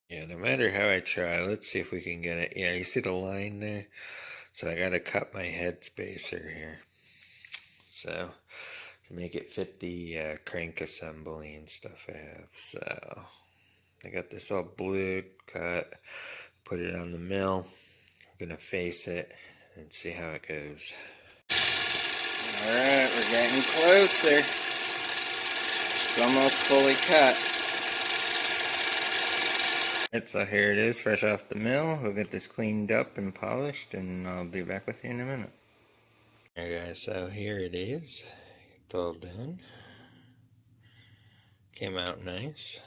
Yeah, no matter how I try, let's see if we can get it. Yeah, you see the line there? So I gotta cut my head spacer here. So to make it fit the crank assembly and stuff I have. So I got this all blued, cut, put it on the mill. I'm gonna face it and see how it goes. Alright, we're getting closer. It's almost fully cut. Alright, so here it is, fresh off the mill. We'll get this cleaned up and polished, and I'll be back with you in a minute. Alright guys, so here it is. It's all done. Came out nice.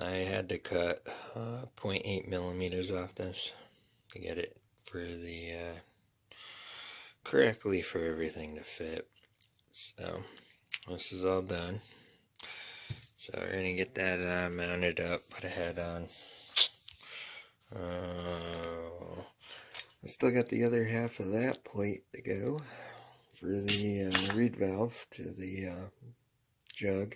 I had to cut 0.8 millimeters off this to get it for the correctly for everything to fit. So this is all done. So we're gonna get that mounted up, put a head on. I still got the other half of that plate to go for the reed valve to the jug.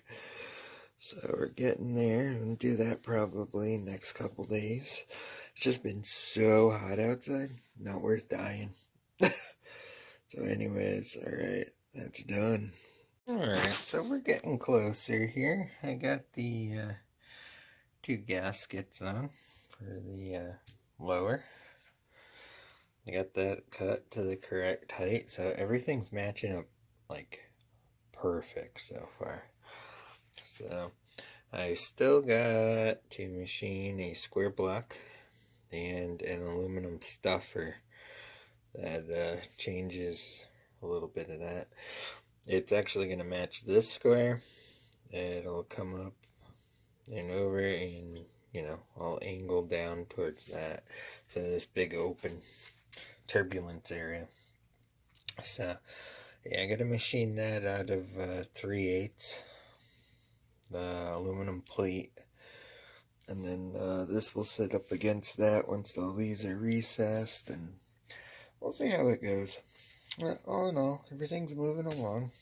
So we're getting there. I'm gonna do that probably next couple days. It's just been so hot outside, not worth dying. So anyways, alright, that's done. Alright, so we're getting closer here. I got the two gaskets on for the lower. I got that cut to the correct height, so everything's matching up like perfect so far. So I still got to machine a square block and an aluminum stuffer that changes a little bit of that. It's actually going to match this square. It'll come up and over and, you know, all angled down towards that. So this big open turbulence area. So yeah, I got to machine that out of 3/8 the aluminum plate, and then this will sit up against that once all these are recessed, and we'll see how it goes. All in all, everything's moving along.